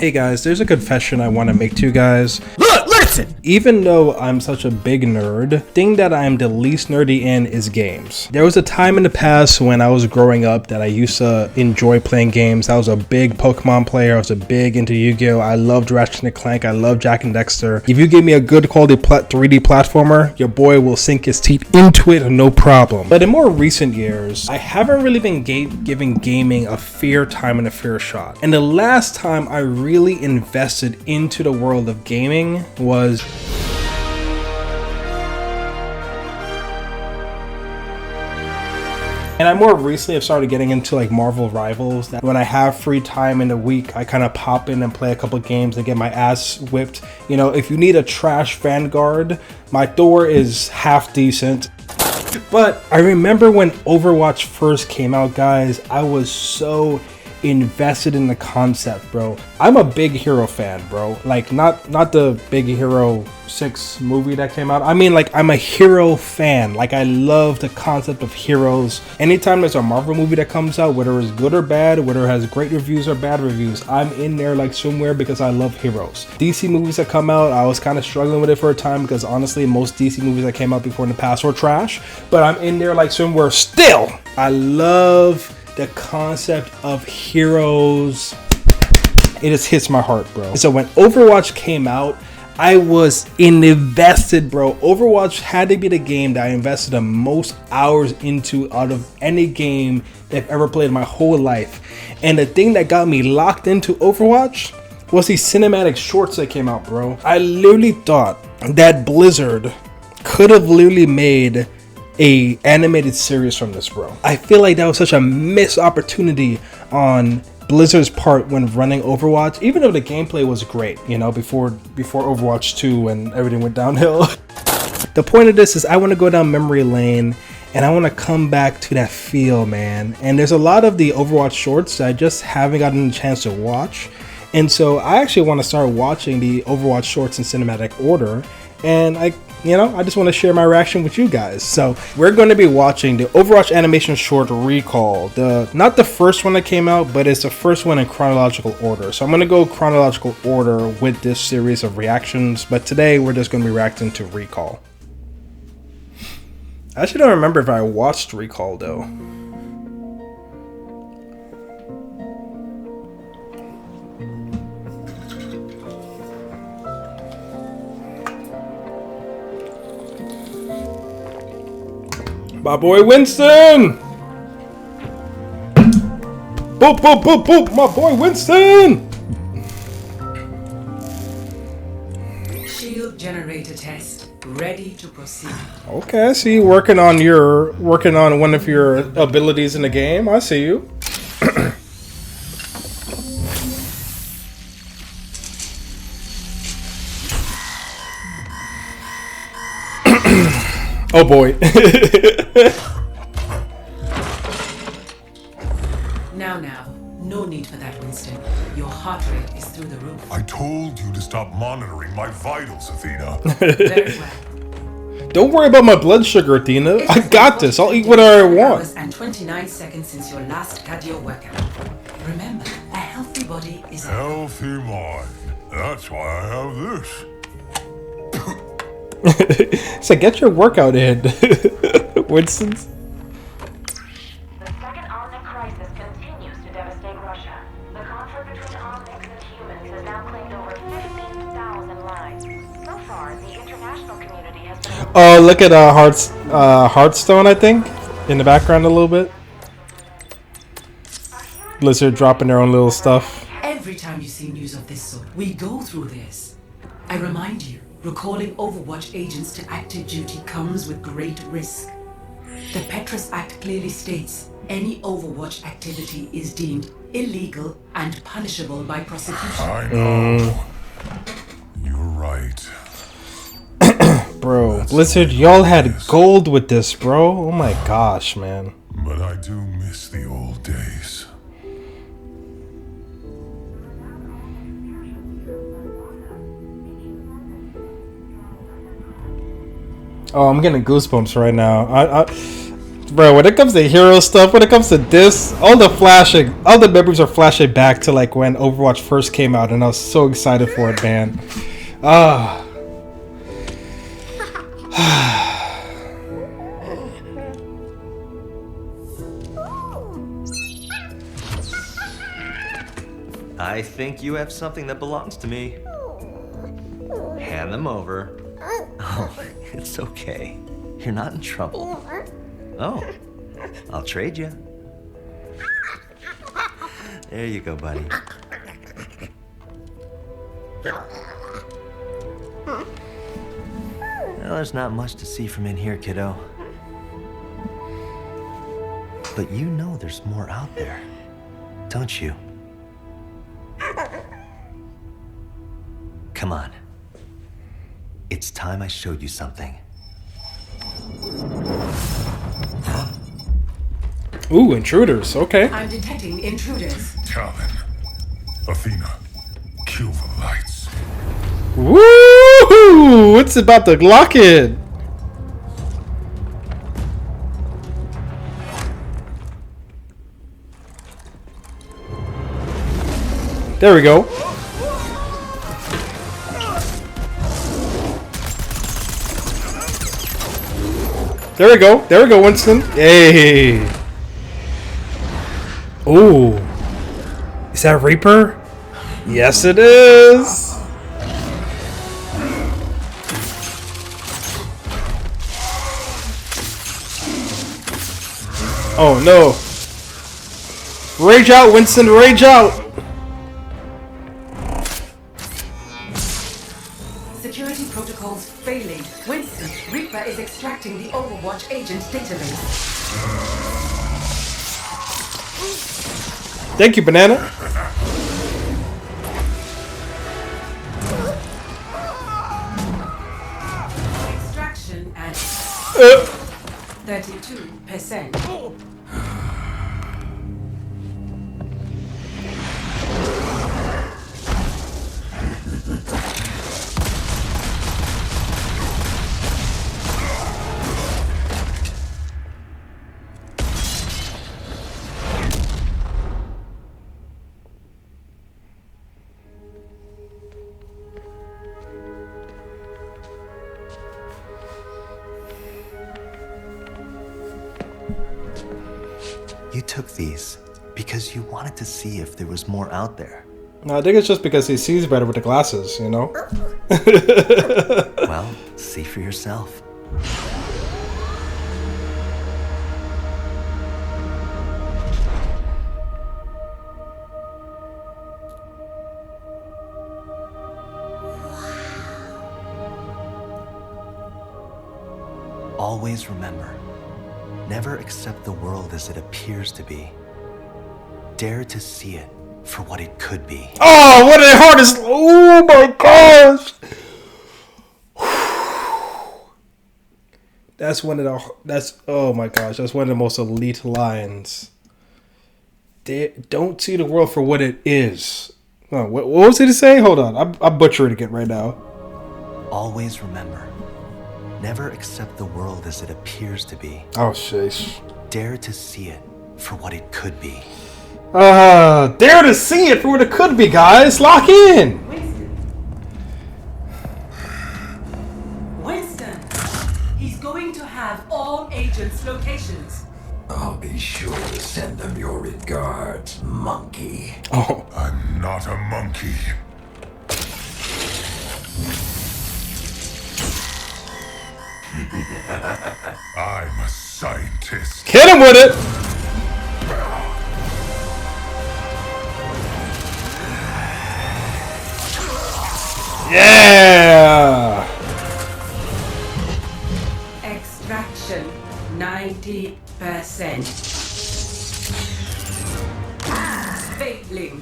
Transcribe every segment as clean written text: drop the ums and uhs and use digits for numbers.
Hey guys, there's a confession I want to make to you guys. Look, listen! Even though I'm such a big nerd, the thing that I'm the least nerdy in is games. There was a time in the past when I was growing up that I used to enjoy playing games. I was a big Pokemon player, I was a big into Yu-Gi-Oh! I loved Ratchet and Clank, I loved Jak and Dexter. If you give me a good quality 3D platformer, your boy will sink his teeth into it no problem. But in more recent years, I haven't really been giving gaming a fair time and a fair shot. And the last time I really invested into the world of gaming was and I more recently have started getting into like Marvel Rivals. That when I have free time in the week, I kind of pop in and play a couple games and get my ass whipped. You know, if you need a trash Vanguard, my Thor is half decent. But I remember when Overwatch first came out, guys, I was so invested in the concept, bro. I'm a big Hero fan, bro. Like not the Big Hero 6 movie that came out. I mean, like, I'm a Hero fan. Like, I love the concept of heroes. Anytime there's a Marvel movie that comes out, whether it's good or bad, whether it has great reviews or bad reviews, I'm in there like somewhere because I love heroes. DC movies that come out, I was kind of struggling with it for a time because honestly, most DC movies that came out before in the past were trash, but I'm in there like somewhere still. I love the concept of heroes. It just hits my heart, bro. So when Overwatch came out, I was invested, bro. Overwatch had to be the game that I invested the most hours into out of any game that I've ever played in my whole life. And the thing that got me locked into Overwatch was these cinematic shorts that came out, bro. I literally thought that Blizzard could have literally made a animated series from this, bro. I feel like that was such a missed opportunity on Blizzard's part when running Overwatch, even though the gameplay was great, you know, before Overwatch 2 and everything went downhill. The point of this is I want to go down memory lane and I want to come back to that feel, man. And there's a lot of the Overwatch shorts that I just haven't gotten a chance to watch. And so I actually want to start watching the Overwatch shorts in cinematic order. And I just want to share my reaction with you guys. So we're going to be watching the Overwatch animation short Recall. Not the first one that came out, but it's the first one in chronological order. So I'm going to go chronological order with this series of reactions. But today we're just going to be reacting to Recall. I actually don't remember if I watched Recall though. My boy Winston! Boop, boop, boop, boop! My boy Winston! Shield generator test ready to proceed. Okay, I see you working on one of your abilities in the game. I see you. Oh boy. Now, no need for that, Winston. Your heart rate is through the roof. I told you to stop monitoring my vitals, Athena. Very well. Don't worry about my blood sugar, Athena. I got this. I'll eat whatever I want. Hours and 29 seconds since your last cardio workout. Remember, a healthy body is a Healthy mind. That's why I have this. So get your workout in, Winston. The second Omnic crisis continues to devastate Russia. The conflict between Omnics and humans has now claimed over 15,000 lives. So far, the international community has been... Oh, look at Hearthstone, I think, in the background a little bit. Blizzard dropping their own little stuff. Every time you see news of this sort, we go through this. I remind you, recalling Overwatch agents to active duty comes with great risk. The Petrus Act clearly states any Overwatch activity is deemed illegal and punishable by prosecution. I know. You're right. Bro, Blizzard, y'all had gold with this, bro. Oh my gosh, man. But I do miss the old days. Oh, I'm getting goosebumps right now. Bro, when it comes to hero stuff, when it comes to this, all the memories are flashing back to like when Overwatch first came out, and I was so excited for it, man. Ah. I think you have something that belongs to me. Hand them over. Oh, it's okay. You're not in trouble. Oh, I'll trade you. There you go, buddy. Well, there's not much to see from in here, kiddo. But you know there's more out there, don't you? Come on. It's time I showed you something. Ooh, intruders. Okay. I'm detecting intruders. Talon. Athena. Cue the lights. Woo! It's about to lock in. There we go. There we go. There we go, Winston. Hey. Ooh. Is that Reaper? Yes, it is. Oh, no. Rage out, Winston. Rage out. Security protocols failing. Winston, Reaper is extracting the Overwatch agent database. Thank you, Banana. Extraction at 32%. You took these because you wanted to see if there was more out there. No, I think it's just because he sees better with the glasses, you know? Well, see for yourself. Always remember, never accept the world as it appears to be. Dare to see it for what it could be. Oh, what a hardest. Oh my gosh. That's one of the. Oh my gosh. That's one of the most elite lines. Don't see the world for what it is. Oh, what was it to say? Hold on. I'm butchering it right now. Always remember, never accept the world as it appears to be. Oh, sheesh. Dare to see it for what it could be. Dare to see it for what it could be, guys. Lock in. Winston, he's going to have all agents' locations. I'll be sure to send them your regards, monkey. Oh. I'm not a monkey. I'm a scientist. Hit him with it. Yeah. Extraction 90%. Failing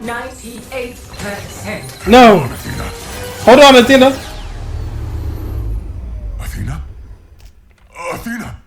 98%. No. Athena. Hold on, Athena. Athena? Athena!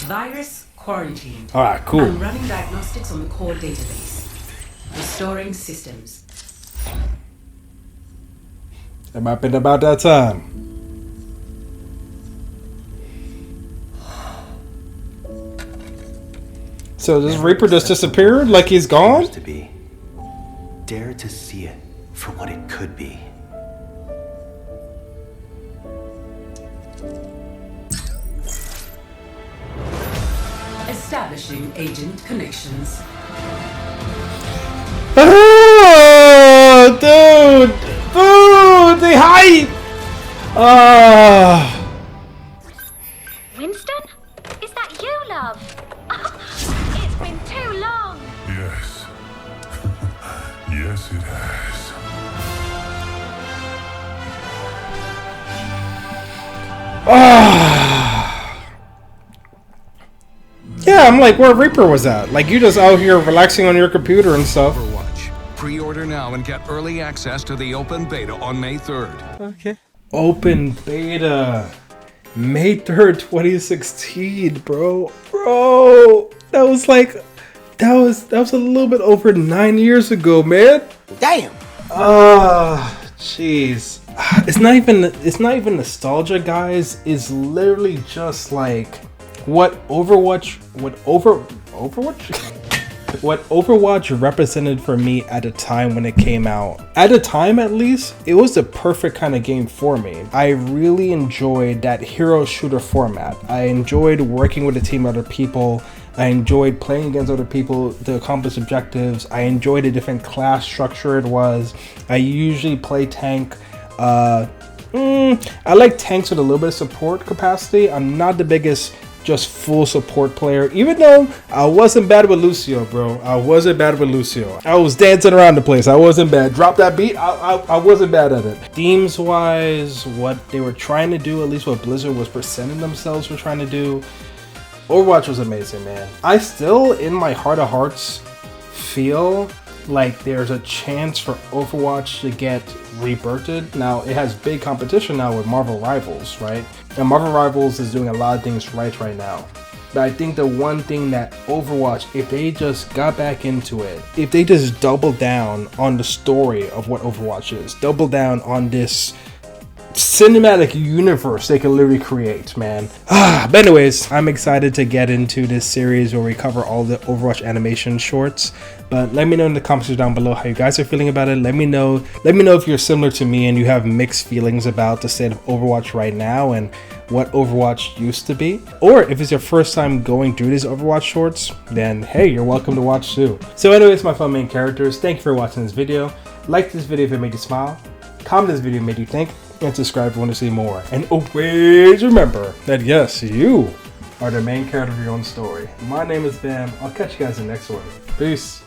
Virus quarantine. All right, cool. I'm running diagnostics on the core database. Restoring systems. It might have been about that time. So this Reaper just disappeared? Like he's gone? To be. Dare to see it for what it could be. Establishing agent connections. Oh, dude! Dude, the hype! Winston? Is that you, love? It's been too long. Yes. Yes, it has. Yeah, I'm like, where Reaper was at? Like, you just out here relaxing on your computer and stuff. Overwatch. Pre-order now and get early access to the open beta on May 3rd. Okay. Open beta. May 3rd, 2016, bro. Bro, that was like, that was a little bit over 9 years ago, man. Damn. Jeez. It's not even nostalgia, guys. It's literally just like what Overwatch represented for me at the time when it came out. At the time, at least, it was the perfect kind of game for me. I really enjoyed that hero shooter format. I enjoyed working with a team of other people. I enjoyed playing against other people to accomplish objectives. I enjoyed the different class structure it was. I usually play tank. I like tanks with a little bit of support capacity. I'm not the biggest just full support player, even though I wasn't bad with Lucio, bro. I wasn't bad with Lucio. I was dancing around the place. I wasn't bad. Drop that beat, I wasn't bad at it. Themes wise, what they were trying to do, at least what Blizzard was presenting themselves were trying to do, Overwatch was amazing, man. I still, in my heart of hearts, feel like there's a chance for Overwatch to get rebirthed. Now, it has big competition now with Marvel Rivals, right? And Marvel Rivals is doing a lot of things right now. But I think the one thing that Overwatch, if they just got back into it, if they just double down on the story of what Overwatch is, double down on this cinematic universe they can literally create, man. But anyways, I'm excited to get into this series where we cover all the Overwatch animation shorts. But let me know in the comments down below how you guys are feeling about it. Let me know if you're similar to me and you have mixed feelings about the state of Overwatch right now and what Overwatch used to be. Or if it's your first time going through these Overwatch shorts, then hey, you're welcome to watch too. So anyways, my fun main characters, thank you for watching this video. Like this video if it made you smile. Comment this video if it made you think. And subscribe if you want to see more. And always remember that yes, you are the main character of your own story. My name is Bam. I'll catch you guys in the next one. Peace.